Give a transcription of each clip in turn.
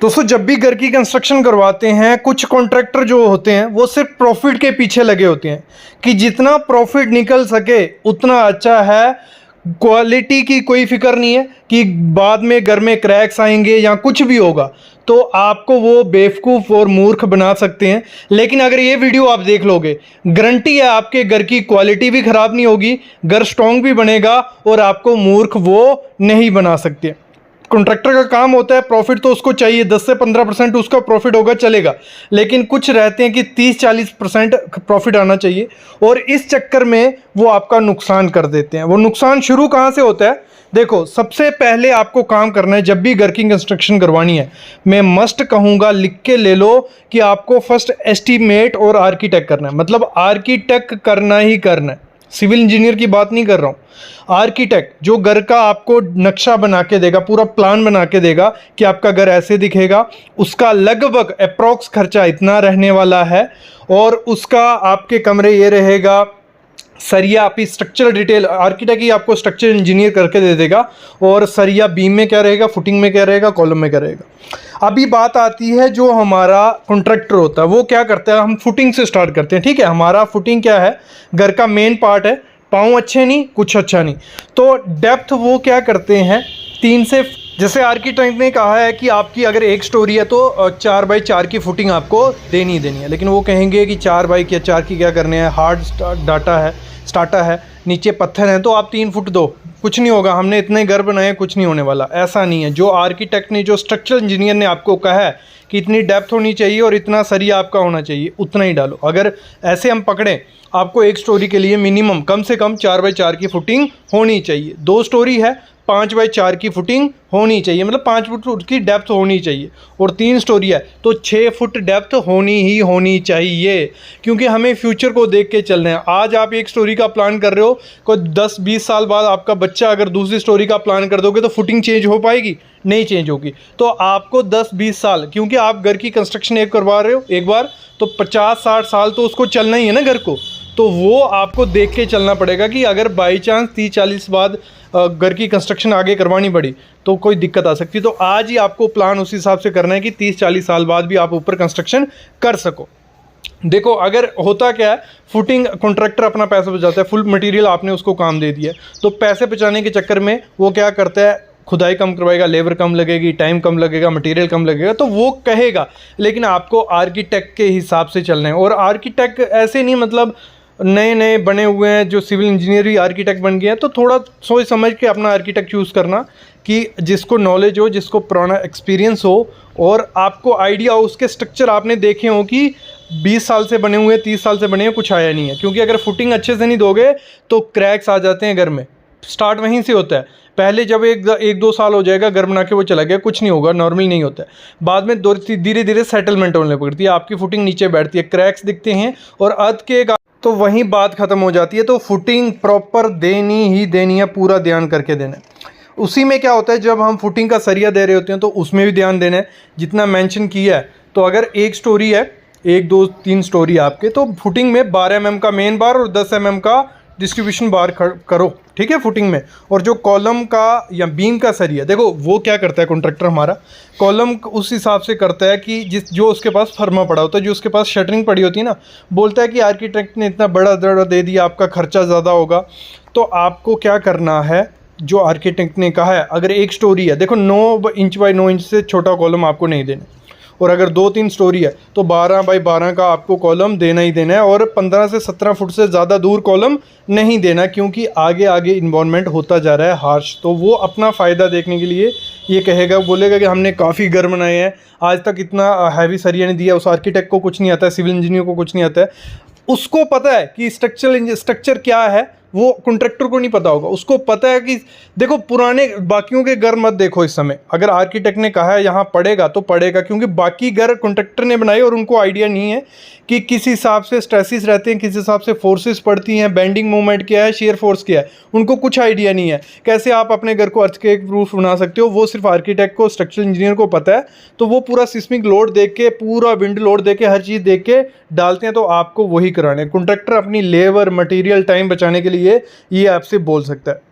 दोस्तों जब भी घर की कंस्ट्रक्शन करवाते हैं कुछ कॉन्ट्रैक्टर जो होते हैं वो सिर्फ प्रॉफिट के पीछे लगे होते हैं कि जितना प्रॉफिट निकल सके उतना अच्छा है। क्वालिटी की कोई फिक्र नहीं है कि बाद में घर में क्रैक्स आएंगे या कुछ भी होगा, तो आपको वो बेवकूफ़ और मूर्ख बना सकते हैं। लेकिन अगर ये वीडियो आप देख लोगे, गारंटी है आपके घर की क्वालिटी भी ख़राब नहीं होगी, घर स्ट्रॉन्ग भी बनेगा और आपको मूर्ख वो नहीं बना सकते। कॉन्ट्रैक्टर का काम होता है प्रॉफिट तो उसको चाहिए, 10 से 15% उसका प्रॉफिट होगा चलेगा, लेकिन कुछ रहते हैं कि 30-40% प्रॉफिट आना चाहिए और इस चक्कर में वो आपका नुकसान कर देते हैं। वो नुकसान शुरू कहाँ से होता है? देखो, सबसे पहले आपको काम करना है जब भी घर की कंस्ट्रक्शन करवानी है, मैं मस्ट कहूँगा लिख के ले लो कि आपको फर्स्ट एस्टीमेट और आर्किटेक्ट करना है। मतलब आर्किटेक्ट करना ही करना है, सिविल इंजीनियर की बात नहीं कर रहा हूँ। आर्किटेक्ट जो घर का आपको नक्शा बना के देगा, पूरा प्लान बना के देगा कि आपका घर ऐसे दिखेगा, उसका लगभग अप्रॉक्स खर्चा इतना रहने वाला है और उसका आपके कमरे ये रहेगा। सरिया आपकी स्ट्रक्चरल डिटेल आर्किटेक्ट ही आपको स्ट्रक्चर इंजीनियर करके दे देगा और सरिया बीम में क्या रहेगा, फुटिंग में क्या रहेगा, कॉलम में क्या रहेगा। अभी बात आती है जो हमारा कॉन्ट्रैक्टर होता है वो क्या करता है, हम फुटिंग से स्टार्ट करते हैं। ठीक है, हमारा फुटिंग क्या है, घर का मेन पार्ट है, पाँव अच्छे नहीं कुछ अच्छा नहीं, तो डेप्थ वो क्या करते हैं 3 से, जैसे आर्किटेक्ट ने कहा है कि आपकी अगर 1 स्टोरी है तो 4x4 की फुटिंग आपको देनी ही देनी है। लेकिन वो कहेंगे कि 4x4 की क्या करने हैं, हार्ड डाटा है, स्टाटा है, नीचे पत्थर हैं, तो आप 3 फुट दो, कुछ नहीं होगा, हमने इतने घर बनाए, कुछ नहीं होने वाला। ऐसा नहीं है। जो आर्किटेक्ट ने, जो स्ट्रक्चरल इंजीनियर ने आपको कहा है कि इतनी डेप्थ होनी चाहिए और इतना सरिया आपका होना चाहिए, उतना ही डालो। अगर ऐसे हम पकड़ें, आपको 1 स्टोरी के लिए मिनिमम कम से कम 4x4 की फुटिंग होनी चाहिए। 2 स्टोरी है 5x4 की फुटिंग होनी चाहिए, मतलब 5 फुट की डेप्थ होनी चाहिए। और 3 स्टोरी है तो 6 फुट डेप्थ होनी ही होनी चाहिए, क्योंकि हमें फ्यूचर को देख के चलना है। आज आप 1 स्टोरी का प्लान कर रहे हो, कोई 10-20 साल बाद आपका बच्चा अगर दूसरी स्टोरी का प्लान कर दोगे तो फुटिंग चेंज हो पाएगी? नहीं चेंज होगी। तो आपको 10-20 साल, क्योंकि आप घर की कंस्ट्रक्शन एक करवा रहे हो एक बार, तो 50-60 साल तो उसको चलना ही है ना घर को, तो वो आपको देख के चलना पड़ेगा कि अगर बाई चांस 30-40 बाद घर की कंस्ट्रक्शन आगे करवानी पड़ी तो कोई दिक्कत आ सकती है। तो आज ही आपको प्लान उस हिसाब से करना है कि 30-40 साल बाद भी आप ऊपर कंस्ट्रक्शन कर सको। देखो, अगर होता क्या है, फुटिंग कॉन्ट्रैक्टर अपना पैसा बचाता है, फुल मटेरियल आपने उसको काम दे दिया, तो पैसे बचाने के चक्कर में वो क्या करता है, खुदाई कम करवाएगा, लेबर कम लगेगी, टाइम कम लगेगा, मटेरियल कम लगेगा, तो वो कहेगा। लेकिन आपको आर्किटेक्ट के हिसाब से चलना है। और आर्किटेक्ट ऐसे नहीं, मतलब नए नए बने हुए हैं जो सिविल इंजीनियर ही आर्किटेक्ट बन गए हैं, तो थोड़ा सोच समझ के अपना आर्किटेक्ट चूज़ करना कि जिसको नॉलेज हो, जिसको पुराना एक्सपीरियंस हो और आपको आइडिया हो, उसके स्ट्रक्चर आपने देखे हो कि 20 साल से बने हुए, 30 साल से बने हुए, कुछ आया नहीं है। क्योंकि अगर फुटिंग अच्छे से नहीं दोगे तो क्रैक्स आ जाते हैं घर में। स्टार्ट वहीं से होता है। पहले जब 1-2 साल हो जाएगा, घर बना के वो चला गया, कुछ नहीं होगा, नॉर्मल नहीं होता है। बाद में धीरे धीरे सेटलमेंट होने पड़ती है, आपकी फुटिंग नीचे बैठती है, क्रैक्स दिखते हैं और अर्थ के, तो वहीं बात ख़त्म हो जाती है। तो फुटिंग प्रॉपर देनी ही देनी है, पूरा ध्यान करके देना है। उसी में क्या होता है, जब हम फुटिंग का सरिया दे रहे होते हैं तो उसमें भी ध्यान देना है जितना मेंशन किया है। तो अगर 1 स्टोरी है, 1-2-3 स्टोरी आपके, तो फुटिंग में 12 mm का मेन बार और 10 mm का डिस्ट्रीब्यूशन बार करो, ठीक है, फुटिंग में। और जो कॉलम का या बीम का सरिया, देखो वो क्या करता है कॉन्ट्रैक्टर हमारा, कॉलम उस हिसाब से करता है कि जो उसके पास फर्मा पड़ा होता है, जो उसके पास शटरिंग पड़ी होती है ना, बोलता है कि आर्किटेक्ट ने इतना बड़ा दड़ा दे दिया, आपका खर्चा ज़्यादा होगा। तो आपको क्या करना है, जो आर्किटेक्ट ने कहा है, अगर 1 स्टोरी है, देखो 9 इंच बाई 9 इंच से छोटा कॉलम आपको नहीं देना, और अगर 2-3 स्टोरी है तो 12x12 का आपको कॉलम देना ही देना है, और 15 से 17 फुट से ज़्यादा दूर कॉलम नहीं देना, क्योंकि आगे आगे इन्वायरमेंट होता जा रहा है हार्श। तो वो अपना फ़ायदा देखने के लिए ये कहेगा, बोलेगा कि हमने काफ़ी घर बनाए हैं, आज तक इतना हैवी सरिया नहीं दिया। उस आर्किटेक्ट को कुछ नहीं आता है, सिविल इंजीनियर को कुछ नहीं आता है, उसको पता है कि स्ट्रक्चर क्या है, वो कॉन्ट्रैक्टर को नहीं पता होगा। उसको पता है कि देखो, पुराने बाकियों के घर मत देखो इस समय, अगर आर्किटेक्ट ने कहा है यहाँ पड़ेगा तो पड़ेगा, क्योंकि बाकी घर कॉन्ट्रैक्टर ने बनाए और उनको आइडिया नहीं है कि किस हिसाब से स्ट्रेसिस रहते हैं, किस हिसाब से फोर्सेस पड़ती हैं, बेंडिंग मोमेंट क्या है, शेयर फोर्स क्या है, उनको कुछ आइडिया नहीं है। कैसे आप अपने घर को अर्थक्वेक प्रूफ बना सकते हो, वो सिर्फ आर्किटेक्ट को, स्ट्रक्चरल इंजीनियर को पता है। तो वो पूरा सिस्मिक लोड देख के, पूरा विंड लोड देख के, हर चीज़ देख के डालते हैं, तो आपको वही कराना है। कॉन्ट्रैक्टर अपनी लेबर, मटेरियल, टाइम बचाने के लिए ये आपसे बोल सकता है।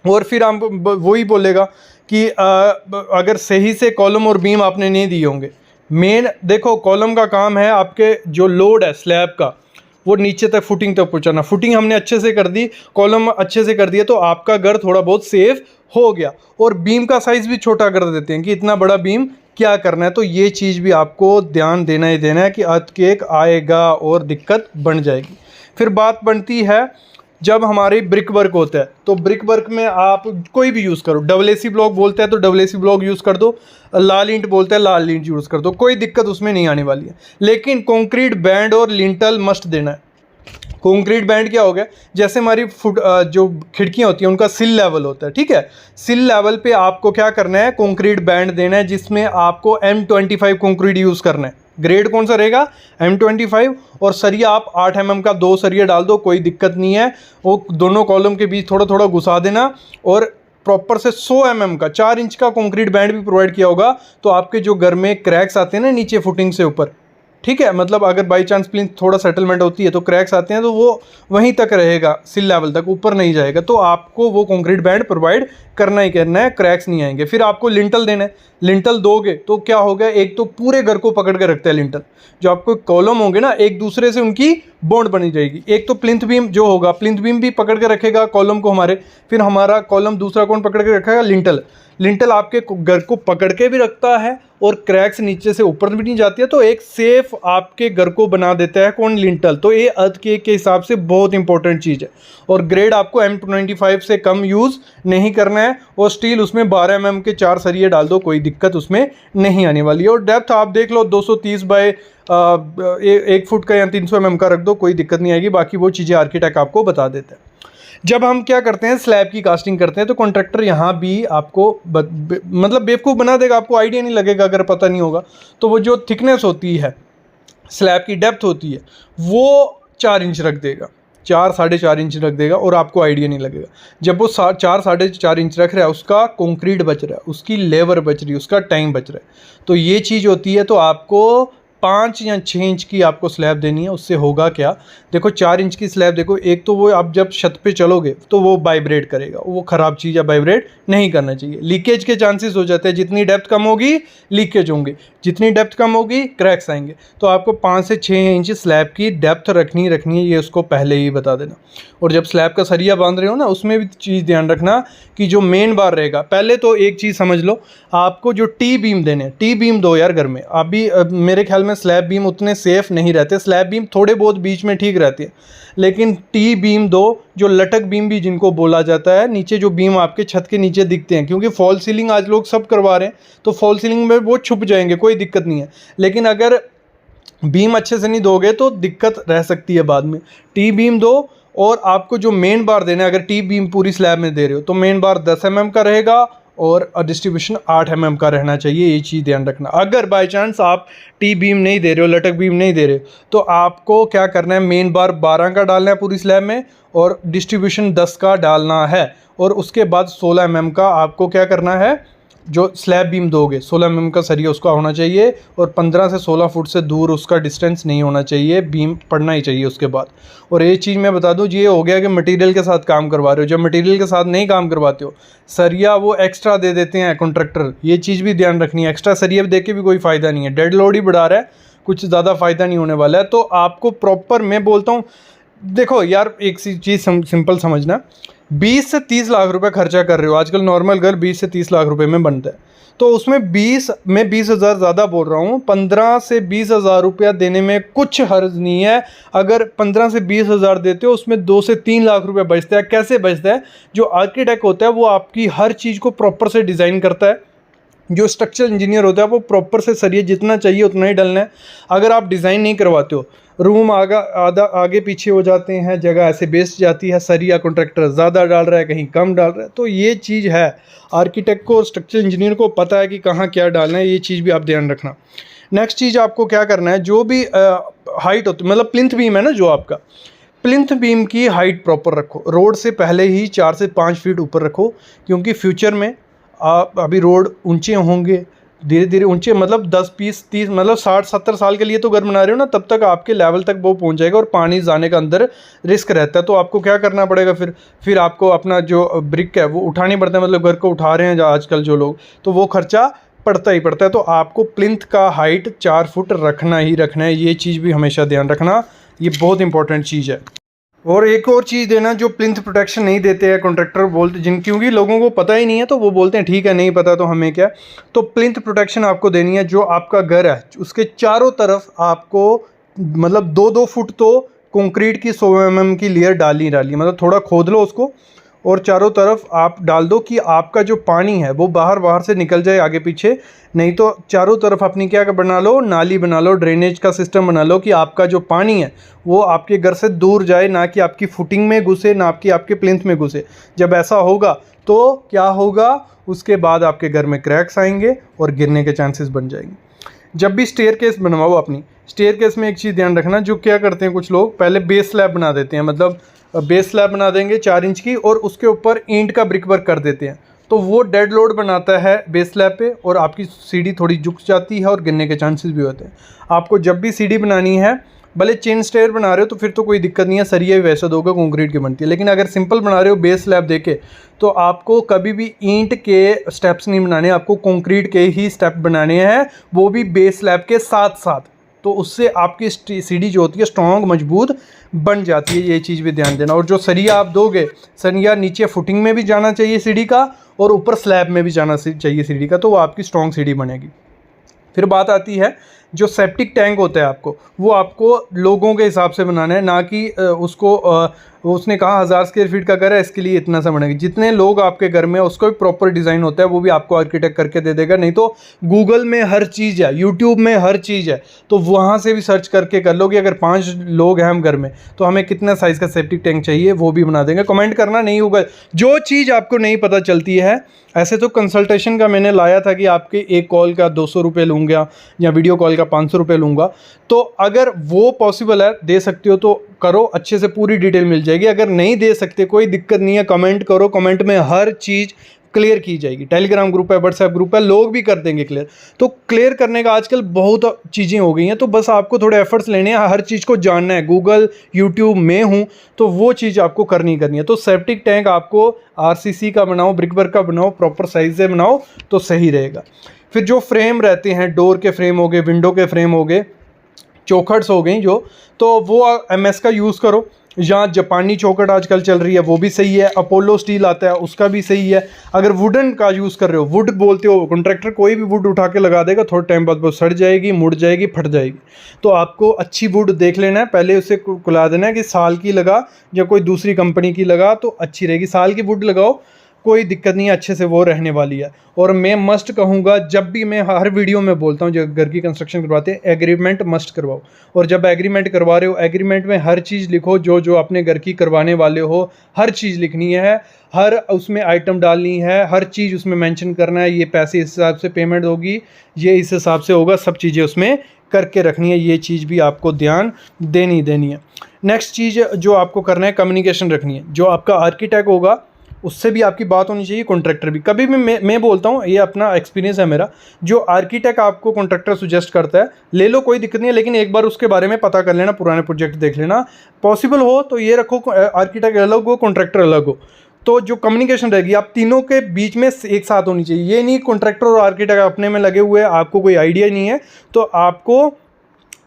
और फिर हम वही बोलेगा कि अगर सही से कॉलम और बीम आपने नहीं दिए होंगे। मेन देखो कॉलम का काम है आपके जो लोड है स्लैब का वो नीचे तक फुटिंग तक पहुंचाना। फुटिंग हमने अच्छे से कर दी, कॉलम अच्छे से कर दिया, तो आपका घर थोड़ा बहुत सेफ हो गया। और बीम का साइज़ भी छोटा कर देते हैं कि इतना बड़ा बीम क्या करना है। तो ये चीज़ भी आपको ध्यान देना ही देना है कि अर्थक्वेक आएगा और दिक्कत बन जाएगी। फिर बात बनती है जब हमारी ब्रिक वर्क होता है, तो ब्रिक वर्क में आप कोई भी यूज़ करो। डबल ब्लॉक बोलते हैं तो डबल ब्लॉक यूज़ कर दो, लाल ईंट बोलते हैं लाल ईंट यूज़ कर दो, कोई दिक्कत उसमें नहीं आने वाली है। लेकिन कंक्रीट बैंड और लिंटल मस्ट देना है। कंक्रीट बैंड क्या हो गया, जैसे हमारी जो खिड़कियाँ होती हैं उनका सिल लेवल होता है, ठीक है। सिल लेवल पे आपको क्या करना है, कंक्रीट बैंड देना है, जिसमें आपको M25 कंक्रीट यूज़ करना है। ग्रेड कौन सा रहेगा, M25। और सरिया आप 8 mm का 2 सरिया डाल दो, कोई दिक्कत नहीं है। वो दोनों कॉलम के बीच थोड़ा थोड़ा घुसा देना। और प्रॉपर से 100 mm का 4 इंच का कंक्रीट बैंड भी प्रोवाइड किया होगा, तो आपके जो घर में क्रैक्स आते हैं ना नीचे फुटिंग से ऊपर, ठीक है, मतलब अगर बाई चांस प्लिंथ थोड़ा सेटलमेंट होती है तो क्रैक्स आते हैं, तो वो वहीं तक रहेगा, सिल लेवल तक, ऊपर नहीं जाएगा। तो आपको वो कंक्रीट बैंड प्रोवाइड करना ही करना है, क्रैक्स नहीं आएंगे। फिर आपको लिंटल देना है। लिंटल दोगे तो क्या होगा, एक तो पूरे घर को पकड़ के रखता है लिंटल। जो आपको कॉलम होंगे ना एक दूसरे से उनकी बॉन्ड बनी जाएगी। एक तो प्लिंथ बीम जो होगा, प्लिंथ बीम भी पकड़ के रखेगा कॉलम को हमारे, फिर हमारा कॉलम दूसरा कौन पकड़ के रखेगा, लिंटल। लिंटल आपके घर को पकड़ के भी रखता है और क्रैक्स नीचे से ऊपर भी नहीं जाती है, तो एक सेफ आपके घर को बना देता है कौन, लिंटल। तो ये अर्थक्वेक के हिसाब से बहुत इंपॉर्टेंट चीज़ है। और ग्रेड आपको M25 से कम यूज़ नहीं करना है। और स्टील उसमें 12 mm के 4 सरिये डाल दो, कोई दिक्कत उसमें नहीं आने वाली है। और डेप्थ आप देख लो 230 बाय 1 फुट का या 300 mm का रख दो, कोई दिक्कत नहीं आएगी। बाकी वो चीज़ें आर्किटेक्ट आपको बता देता है। जब हम क्या करते हैं, स्लैब की कास्टिंग करते हैं, तो कॉन्ट्रैक्टर यहाँ भी आपको मतलब बेवकूफ़ बना देगा, आपको आइडिया नहीं लगेगा अगर पता नहीं होगा। तो वो जो थिकनेस होती है, स्लैब की डेप्थ होती है, वो 4 इंच रख देगा, 4 साढ़े 4 इंच रख देगा, और आपको आइडिया नहीं लगेगा। जब वो 4 साढ़े 4 इंच रख रहा है, उसका कंक्रीट बच रहा है, उसकी लेबर बच रही है, उसका टाइम बच रहा है। तो ये चीज़ होती है। तो आपको 5 या 6 इंच की आपको स्लैब देनी है। उससे होगा क्या, देखो 4 इंच की स्लैब, देखो एक तो वो आप जब छत पे चलोगे तो वो वाइब्रेट करेगा, वो ख़राब चीज़ है, वाइब्रेट नहीं करना चाहिए। लीकेज के चांसेस हो जाते हैं, जितनी डेप्थ कम होगी लीकेज होंगे, जितनी डेप्थ कम होगी क्रैक्स आएंगे। तो आपको 5 से 6 इंच स्लैब की डेप्थ रखनी है, ये उसको पहले ही बता देना। और जब स्लैब का सरिया बांध रहे हो ना, उसमें भी चीज़ ध्यान रखना कि जो मेन बार रहेगा, पहले तो एक चीज़ समझ लो, आपको जो टी बीम देने, टी बीम दो यार घर में। अभी मेरे ख्याल में स्लैब बीम उतने सेफ नहीं रहते, स्लैब बीम थोड़े बहुत बीच में ठीक रहती है, लेकिन टी बीम दो, जो लटक बीम भी जिनको बोला जाता है, नीचे जो बीम आपके छत के नीचे दिखते हैं, क्योंकि फॉल सीलिंग आज लोग सब करवा रहे हैं, तो फॉल सीलिंग में वो छुप जाएंगे, कोई दिक्कत नहीं है। लेकिन अगर बीम अच्छे से नहीं दोगे तो दिक्कत रह सकती है बाद में। टी बीम दो, और आपको जो मेन बार देना है, अगर टी बीम पूरी स्लैब में दे रहे हो तो मेन बार 10 mm का रहेगा और डिस्ट्रीब्यूशन 8 mm का रहना चाहिए। ये चीज़ ध्यान रखना। अगर बाय चांस आप टी बीम नहीं दे रहे हो, लटक बीम नहीं दे रहे हो, तो आपको क्या करना है, मेन बार 12 का डालना है पूरी स्लैब में, और डिस्ट्रीब्यूशन 10 का डालना है। और उसके बाद 16 mm का आपको क्या करना है, जो स्लैब बीम दोगे 16 mm का सरिया उसका होना चाहिए, और 15 से 16 फुट से दूर उसका डिस्टेंस नहीं होना चाहिए, बीम पड़ना ही चाहिए उसके बाद। और ये चीज़ मैं बता दूं, ये हो गया कि मटेरियल के साथ काम करवा रहे हो। जब मटेरियल के साथ नहीं काम करवाते हो, सरिया वो एक्स्ट्रा दे देते हैं कॉन्ट्रैक्टर, ये चीज़ भी ध्यान रखनी है। एक्स्ट्रा सरिया दे के भी कोई फ़ायदा नहीं है, डेड लोड ही बढ़ा रहा है, कुछ ज़्यादा फ़ायदा नहीं होने वाला है। तो आपको प्रॉपर, मैं बोलता हूँ, देखो यार एक चीज़ सिंपल समझना, 20 से 30 लाख रुपए खर्चा कर रहे हो, आजकल नॉर्मल घर 20 से 30 लाख रुपए में बनता है, तो उसमें 20,000 ज़्यादा बोल रहा हूँ, 15 से 20,000 रुपया देने में कुछ हर्ज नहीं है। अगर 15 से 20,000 देते हो, उसमें 2 से 3 लाख रुपया बचता है। कैसे बचता है, जो आर्किटेक्ट होता है वो आपकी हर चीज़ को प्रॉपर से डिज़ाइन करता है। जो स्ट्रक्चरल इंजीनियर होता है वो प्रॉपर से सरिया जितना चाहिए उतना ही डालना है। अगर आप डिज़ाइन नहीं करवाते हो, रूम आगे पीछे हो जाते हैं, जगह ऐसे बेस्ट जाती है, सरिया कॉन्ट्रैक्टर ज़्यादा डाल रहा है, कहीं कम डाल रहा है, तो ये चीज़ है आर्किटेक्ट को और स्ट्रक्चरल इंजीनियर को पता है कि कहाँ क्या डालना है। ये चीज़ भी आप ध्यान रखना। नेक्स्ट चीज़ आपको क्या करना है, जो भी हाइट होती, मतलब प्लिंथ बीम है ना, जो आपका प्लिंथ बीम की हाइट प्रॉपर रखो, रोड से पहले ही 4 से 5 फीट ऊपर रखो, क्योंकि फ्यूचर में आप अभी रोड ऊंचे होंगे, धीरे धीरे ऊंचे, मतलब 10 20 30 मतलब 60 70 साल के लिए तो घर बना रहे हो ना, तब तक आपके लेवल तक वो पहुंच जाएगा और पानी जाने का अंदर रिस्क रहता है। तो आपको क्या करना पड़ेगा, फिर आपको अपना जो ब्रिक है वो उठानी पड़ता है, मतलब घर को उठा रहे हैं आजकल जो लोग, तो वो खर्चा पड़ता ही पड़ता है। तो आपको प्लिंथ का हाइट 4 फुट रखना ही रखना है, ये चीज़ भी हमेशा ध्यान रखना, ये बहुत इंपॉर्टेंट चीज़ है। और एक और चीज़ देना, जो प्लिंथ प्रोटेक्शन नहीं देते हैं कॉन्ट्रैक्टर बोलते, क्योंकि लोगों को पता ही नहीं है तो वो बोलते हैं ठीक है नहीं पता तो हमें क्या। तो प्लिंथ प्रोटेक्शन आपको देनी है। जो आपका घर है उसके चारों तरफ आपको मतलब 2-2 फुट तो कंक्रीट की 100 mm की लेयर डाली मतलब थोड़ा खोद लो उसको और चारों तरफ आप डाल दो कि आपका जो पानी है वो बाहर से निकल जाए आगे पीछे। नहीं तो चारों तरफ अपनी क्या बना लो, नाली बना लो, ड्रेनेज का सिस्टम बना लो कि आपका जो पानी है वो आपके घर से दूर जाए, ना कि आपकी फुटिंग में घुसे, ना कि आपके प्लिंथ में घुसे। जब ऐसा होगा तो क्या होगा, उसके बाद आपके घर में क्रैक्स आएंगे और गिरने के चांसेस बन जाएंगे। जब भी स्टेयर केस बनवाओ, अपनी स्टेयर केस में एक चीज़ ध्यान रखना, जो क्या करते हैं कुछ लोग पहले बेस स्लैब बना देते हैं, मतलब बेस स्लैब बना देंगे 4 इंच की और उसके ऊपर ईंट का ब्रिक वर्क कर देते हैं, तो वो डेड लोड बनाता है बेस स्लैब पे और आपकी सीढ़ी थोड़ी झुक जाती है और गिरने के चांसेस भी होते हैं। आपको जब भी सीढ़ी बनानी है, भले चेन स्टेयर बना रहे हो तो फिर तो कोई दिक्कत नहीं है, सरिया भी वैसा दोगे कंक्रीट की बनती है, लेकिन अगर सिंपल बना रहे हो बेस स्लैब देके तो आपको कभी भी ईंट के स्टेप्स नहीं बनाने, आपको कंक्रीट के ही स्टेप बनाने हैं, वो भी बेस स्लैब के साथ साथ। तो उससे आपकी सीढ़ी जो होती है स्ट्रॉन्ग मजबूत बन जाती है, ये चीज़ भी ध्यान देना। और जो सरिया आप दोगे, सरिया नीचे फुटिंग में भी जाना चाहिए सीढ़ी का और ऊपर स्लैब में भी जाना चाहिए सीढ़ी का, तो वो आपकी स्ट्रॉन्ग सीढ़ी बनेगी। फिर बात आती है जो सेप्टिक टैंक होता है आपको, वो आपको लोगों के हिसाब से बनाना है, ना कि उसने कहा 1000 स्क्वायर फीट का घर है इसके लिए इतना सा बनेगा। जितने लोग आपके घर में उसका भी प्रॉपर डिज़ाइन होता है, वो भी आपको आर्किटेक्ट करके दे देगा। नहीं तो गूगल में हर चीज़ है, यूट्यूब में हर चीज़ है, तो वहाँ से भी सर्च करके कर लो कि अगर 5 लोग हैं हम घर में तो हमें कितना साइज़ का सेप्टिक टैंक चाहिए, वो भी बना देंगे। कमेंट करना नहीं होगा जो चीज़ आपको नहीं पता चलती है। ऐसे तो कंसल्टेशन का मैंने लाया था कि आपके एक कॉल का 200 रुपये लूँगा या वीडियो कॉल का 500 रुपये लूँगा, तो अगर वो पॉसिबल है दे सकते हो तो करो, अच्छे से पूरी डिटेल मिल जाएगी। अगर नहीं दे सकते कोई दिक्कत नहीं है, कमेंट करो, कमेंट में हर चीज़ क्लियर की जाएगी। टेलीग्राम ग्रुप है, व्हाट्सएप ग्रुप है, लोग भी कर देंगे क्लियर। तो क्लियर करने का आजकल बहुत चीज़ें हो गई हैं, तो बस आपको थोड़े एफर्ट्स लेने हैं, हर चीज़ को जानना है। गूगल यूट्यूब में हूँ तो वो चीज़ आपको करनी है। तो सेप्टिक टैंक आपको आरसीसी का बनाओ, ब्रिकवर्क का बनाओ, प्रॉपर साइज से बनाओ तो सही रहेगा। फिर जो फ्रेम रहते हैं, डोर के फ्रेम हो गए, विंडो के फ्रेम हो गए, चौखट्स हो गई जो, तो वो एमएस का यूज़ करो, या जापानी चौखट आजकल चल रही है वो भी सही है, अपोलो स्टील आता है उसका भी सही है। अगर वुडन का यूज़ कर रहे हो, वुड बोलते हो, कॉन्ट्रैक्टर कोई भी वुड उठा के लगा देगा, थोड़े टाइम बाद वो सड़ जाएगी, मुड़ जाएगी, फट जाएगी। तो आपको अच्छी वुड देख लेना है, पहले उसे खुला देना है कि साल की लगा या कोई दूसरी कंपनी की लगा तो अच्छी रहेगी। साल की वुड लगाओ, कोई दिक्कत नहीं है, अच्छे से वो रहने वाली है। और मैं मस्ट कहूँगा, जब भी मैं हर वीडियो में बोलता हूँ जब घर की कंस्ट्रक्शन करवाते हैं, एग्रीमेंट मस्ट करवाओ। और जब एग्रीमेंट करवा रहे हो, एग्रीमेंट में हर चीज़ लिखो, जो जो अपने घर की करवाने वाले हो हर चीज़ लिखनी है, हर उसमें आइटम डालनी है, हर चीज़ उसमें मेंशन करना है, ये पैसे इस हिसाब से पेमेंट होगी, ये इस हिसाब से होगा, सब चीज़ें उसमें करके रखनी है। ये चीज़ भी आपको ध्यान देनी है। नेक्स्ट चीज़ जो आपको करना है, कम्युनिकेशन रखनी है। जो आपका आर्किटेक्ट होगा उससे भी आपकी बात होनी चाहिए, कॉन्ट्रैक्टर भी। कभी भी मैं बोलता हूँ, ये अपना एक्सपीरियंस है मेरा, जो आर्किटेक्ट आपको कॉन्ट्रैक्टर सुजेस्ट करता है ले लो, कोई दिक्कत नहीं है, लेकिन एक बार उसके बारे में पता कर लेना, पुराने प्रोजेक्ट देख लेना। पॉसिबल हो तो ये रखो आर्किटेक्ट अलग हो, कॉन्ट्रैक्टर अलग हो, तो जो कम्युनिकेशन रहेगी आप तीनों के बीच में एक साथ होनी चाहिए। ये नहीं कॉन्ट्रैक्टर और आर्किटेक्ट अपने में लगे हुए हैं, आपको कोई आइडिया नहीं है, तो आपको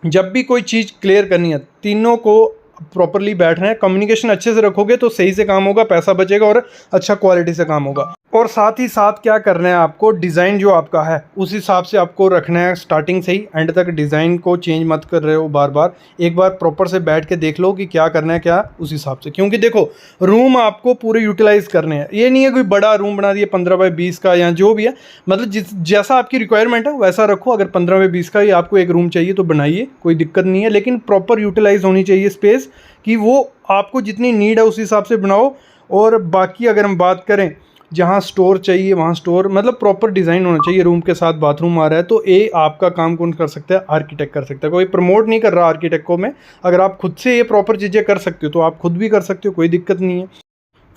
जब भी कोई चीज़ क्लियर करनी है तीनों को प्रॉपरली बैठना है। कम्युनिकेशन अच्छे से रखोगे तो सही से काम होगा, पैसा बचेगा और अच्छा क्वालिटी से काम होगा। और साथ ही साथ क्या करना है आपको, डिज़ाइन जो आपका है उस हिसाब से आपको रखना है, स्टार्टिंग से ही एंड तक डिज़ाइन को चेंज मत कर रहे हो बार बार। एक बार प्रॉपर से बैठ के देख लो कि क्या करना है, क्या उस हिसाब से। क्योंकि देखो रूम आपको पूरे यूटिलाइज़ करने हैं, ये नहीं है कोई बड़ा रूम बना दिया 15 बाई 20 का या जो भी है, मतलब जैसा आपकी रिक्वायरमेंट है वैसा रखो। अगर 15 बाई 20 का ही आपको एक रूम चाहिए तो बनाइए, कोई दिक्कत नहीं है, लेकिन प्रॉपर यूटिलाइज होनी चाहिए स्पेस, कि वो आपको जितनी नीड है उस हिसाब से बनाओ। और बाकी अगर हम बात करें, जहाँ स्टोर चाहिए वहाँ स्टोर, मतलब प्रॉपर डिज़ाइन होना चाहिए। रूम के साथ बाथरूम आ रहा है तो ये आपका काम कौन कर सकता है, आर्किटेक्ट कर सकता है। कोई प्रमोट नहीं कर रहा आर्किटेक्ट को मैं, अगर आप खुद से ये प्रॉपर चीज़ें कर सकते हो तो आप खुद भी कर सकते हो, कोई दिक्कत नहीं है।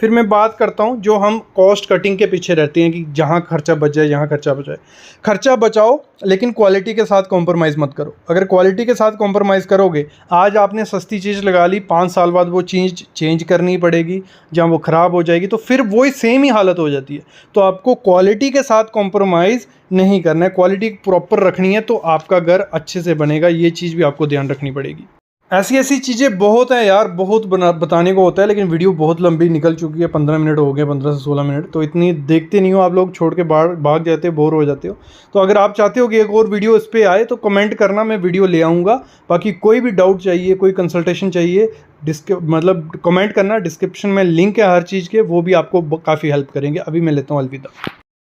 फिर मैं बात करता हूँ जो हम कॉस्ट कटिंग के पीछे रहते हैं कि जहाँ खर्चा बच जाए, यहाँ खर्चा बचाए। खर्चा बचाओ लेकिन क्वालिटी के साथ कॉम्प्रोमाइज़ मत करो। अगर क्वालिटी के साथ कॉम्प्रोमाइज़ करोगे, आज आपने सस्ती चीज़ लगा ली, 5 साल बाद वो चीज़ चेंज करनी पड़ेगी, जहाँ वो ख़राब हो जाएगी, तो फिर वही सेम ही हालत हो जाती है। तो आपको क्वालिटी के साथ कॉम्प्रोमाइज़ नहीं करना है, क्वालिटी प्रॉपर रखनी है, तो आपका घर अच्छे से बनेगा। ये चीज़ भी आपको ध्यान रखनी पड़ेगी। ऐसी ऐसी चीज़ें बहुत हैं यार, बहुत बताने को होता है, लेकिन वीडियो बहुत लंबी निकल चुकी है, 15 मिनट हो गए, 15 से 16 मिनट। तो इतनी देखते नहीं हो आप लोग, छोड़ के भाग जाते हो, बोर हो जाते हो। तो अगर आप चाहते हो कि एक और वीडियो इस पर आए तो कमेंट करना, मैं वीडियो ले आऊँगा। बाकी कोई भी डाउट चाहिए, कोई कंसल्टेशन चाहिए, कमेंट करना। डिस्क्रिप्शन में लिंक है हर चीज़ के, वो भी आपको काफ़ी हेल्प करेंगे। अभी मैं लेता हूँ अलविदा।